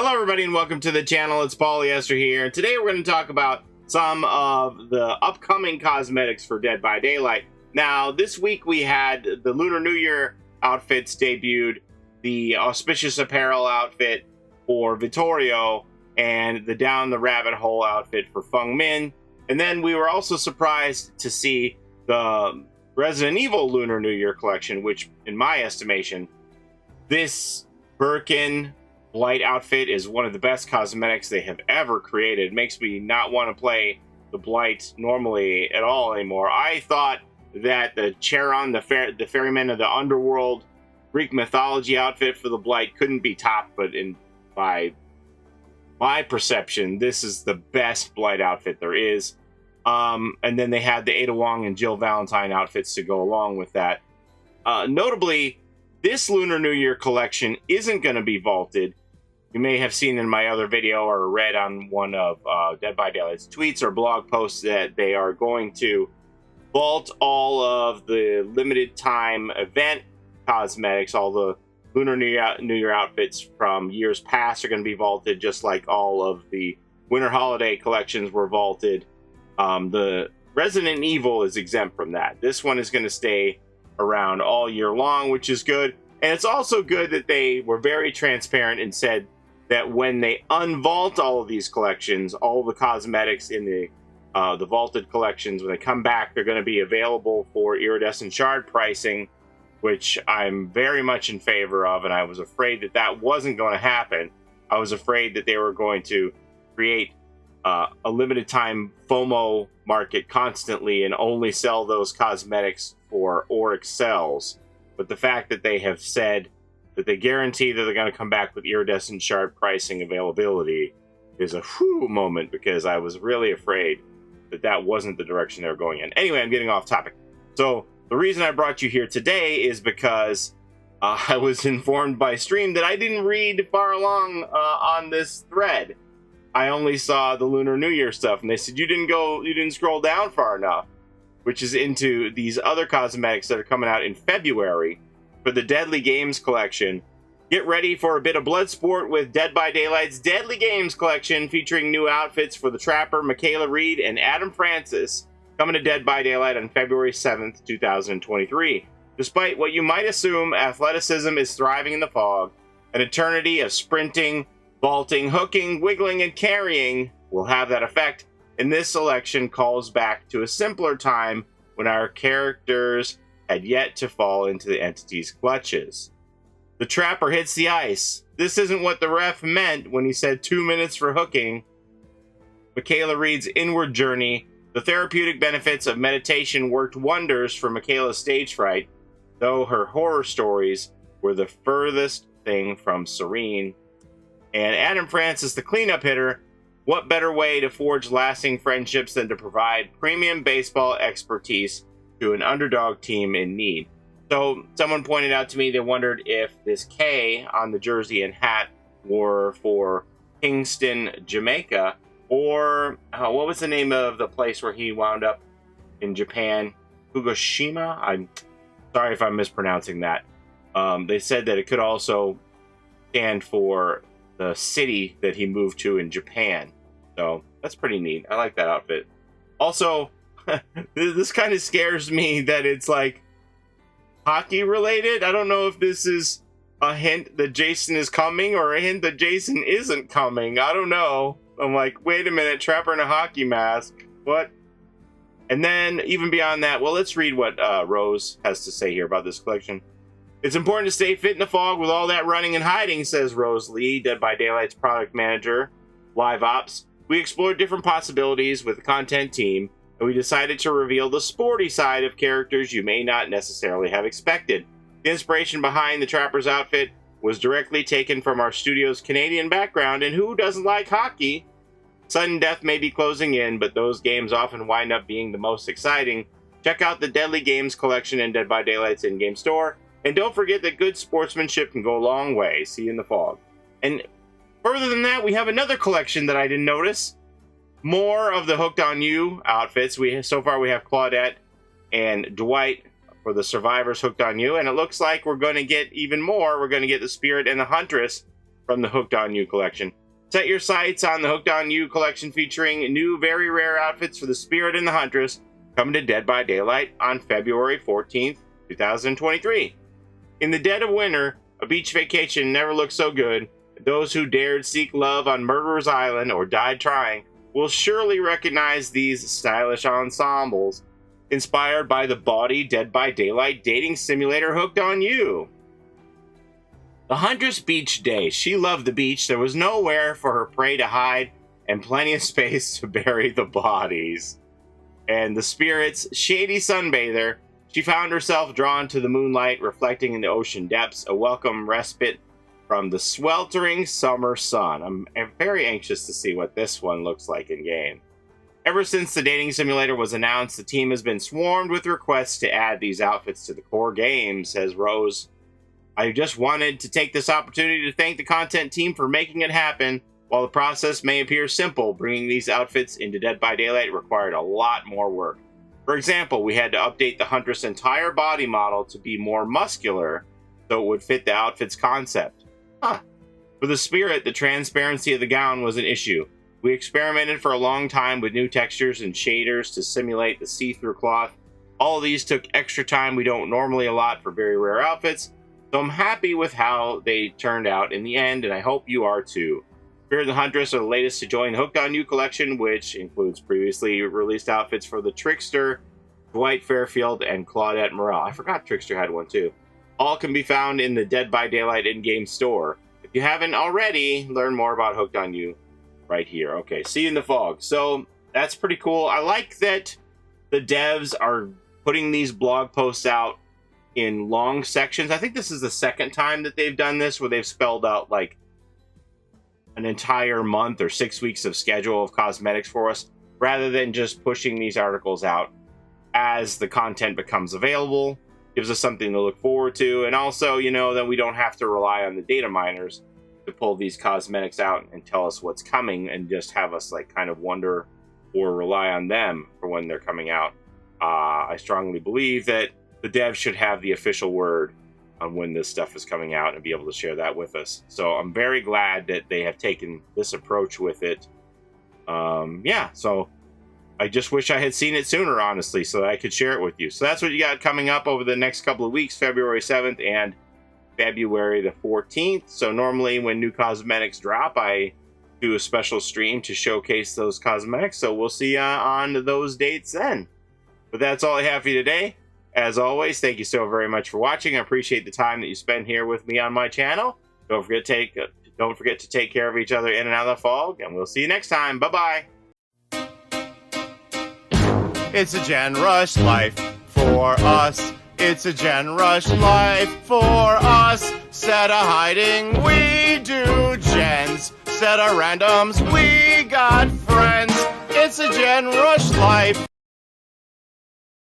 Hello everybody and welcome to the channel. It's Paulie, Esther here. Today we're going to talk about some of the upcoming cosmetics for Dead by Daylight. Now this week we had the Lunar New Year outfits debuted, the Auspicious Apparel outfit for Vittorio, and the Down the Rabbit Hole outfit for Feng Min. And then we were also surprised to see the Resident Evil Lunar New Year collection, which in my estimation, this Birkin Blight outfit is one of the best cosmetics they have ever created. It makes me not want to play the Blight normally at all anymore. I thought that the Charon, the ferryman of the underworld Greek mythology outfit for the Blight couldn't be topped, but by my perception, this is the best Blight outfit there is. And then they had the Ada Wong and Jill Valentine outfits to go along with that. Notably, this Lunar New Year collection isn't going to be vaulted. You may have seen in my other video or read on one of Dead by Daylight's tweets or blog posts that they are going to vault all of the limited time event cosmetics. All the Lunar New Year outfits from years past are going to be vaulted, just like all of the Winter Holiday collections were vaulted. The Resident Evil is exempt from that. This one is going to stay around all year long, which is good. And it's also good that they were very transparent and said that when they unvault all of these collections, all the cosmetics in the vaulted collections, when they come back, they're going to be available for iridescent shard pricing, which I'm very much in favor of, and I was afraid that that wasn't going to happen. I was afraid that they were going to create a limited time FOMO market constantly and only sell those cosmetics for Oryx cells. But the fact that they have said that they guarantee that they're going to come back with iridescent shard pricing availability is a whew moment, because I was really afraid that that wasn't the direction they were going in. Anyway, I'm getting off topic. So the reason I brought you here today is because I was informed by stream that I didn't read far along on this thread. I only saw the Lunar New Year stuff, and they said you didn't scroll down far enough, which is into these other cosmetics that are coming out in February for the Deadly Games collection. Get ready for a bit of blood sport with Dead by Daylight's Deadly Games collection, featuring new outfits for the Trapper, Mikaela Reid, and Adam Francis, coming to Dead by Daylight on February 7th, 2023. Despite what you might assume, athleticism is thriving in the fog. An eternity of sprinting, vaulting, hooking, wiggling, and carrying will have that effect, and this selection calls back to a simpler time when our characters had yet to fall into the entity's clutches. The Trapper hits the ice. This isn't what the ref meant when he said 2 minutes for hooking. Mikaela Reid's inward journey. The therapeutic benefits of meditation worked wonders for Mikaela's stage fright, though her horror stories were the furthest thing from serene. And Adam Francis, the cleanup hitter. What better way to forge lasting friendships than to provide premium baseball expertise to an underdog team in need? So someone pointed out to me they wondered if this K on the jersey and hat were for Kingston, Jamaica, or what was the name of the place where he wound up in Japan? Fukushima? I'm sorry if I'm mispronouncing that. They said that it could also stand for the city that he moved to in Japan. So that's pretty neat. I like that outfit. Also, this kind of scares me that it's like hockey related. I don't know if this is a hint that Jason is coming or a hint that Jason isn't coming. I don't know. I'm like, wait a minute, Trapper in a hockey mask. What? And then even beyond that, well, let's read what Rose has to say here about this collection. It's important to stay fit in the fog with all that running and hiding, says Rose Lee, Dead by Daylight's product manager, Live Ops. We explored different possibilities with the content team, and we decided to reveal the sporty side of characters you may not necessarily have expected. The inspiration behind the Trapper's outfit was directly taken from our studio's Canadian background, and who doesn't like hockey? Sudden death may be closing in, but those games often wind up being the most exciting. Check out the Deadly Games collection in Dead by Daylight's in-game store. And don't forget that good sportsmanship can go a long way. See you in the fog. And further than that, we have another collection that I didn't notice. More of the Hooked on You outfits. So far we have Claudette and Dwight for the Survivors Hooked on You. And it looks like we're going to get even more. We're going to get the Spirit and the Huntress from the Hooked on You collection. Set your sights on the Hooked on You collection featuring new very rare outfits for the Spirit and the Huntress coming to Dead by Daylight on February 14th, 2023. In the dead of winter, a beach vacation never looked so good. Those who dared seek love on Murderer's Island or died trying will surely recognize these stylish ensembles inspired by the bawdy Dead by Daylight dating simulator Hooked on You. The Huntress Beach Day. She loved the beach. There was nowhere for her prey to hide and plenty of space to bury the bodies. And the Spirit's Shady Sunbather. She found herself drawn to the moonlight reflecting in the ocean depths, a welcome respite from the sweltering summer sun. I'm very anxious to see what this one looks like in game. Ever since the dating simulator was announced, the team has been swarmed with requests to add these outfits to the core game, says Rose. I just wanted to take this opportunity to thank the content team for making it happen. While the process may appear simple, bringing these outfits into Dead by Daylight required a lot more work. For example, we had to update the Huntress' entire body model to be more muscular so it would fit the outfit's concept. For the Spirit, the transparency of the gown was an issue. We experimented for a long time with new textures and shaders to simulate the see-through cloth. All of these took extra time we don't normally allot for very rare outfits, so I'm happy with how they turned out in the end, and I hope you are too. Spirit and the Huntress are the latest to join the Hooked on You collection, which includes previously released outfits for the Trickster, Dwight Fairfield, and Claudette Morel. I forgot Trickster had one too. All can be found in the Dead by Daylight in-game store. If you haven't already, learn more about Hooked on You right here. Okay, see you in the fog. So that's pretty cool. I like that the devs are putting these blog posts out in long sections. I think this is the second time that they've done this where they've spelled out like an entire month or 6 weeks of schedule of cosmetics for us, rather than just pushing these articles out as the content becomes available. Gives us something to look forward to, and also, you know, that we don't have to rely on the data miners to pull these cosmetics out and tell us what's coming, and just have us like kind of wonder or rely on them for when they're coming out. I strongly believe that the devs should have the official word on when this stuff is coming out and be able to share that with us. So I'm very glad that they have taken this approach with it. Yeah, so I just wish I had seen it sooner, honestly, so that I could share it with you. So that's what you got coming up over the next couple of weeks, February 7th and February the 14th. So normally when new cosmetics drop, I do a special stream to showcase those cosmetics. So we'll see you on those dates then. But that's all I have for you today. As always, thank you so very much for watching. I appreciate the time that you spend here with me on my channel. Don't forget to take care of each other in and out of the fog, and we'll see you next time. Bye-bye. It's a Gen Rush life for us. It's a Gen Rush life for us. Set a hiding, we do gens. Set a randoms, we got friends. It's a Gen Rush life.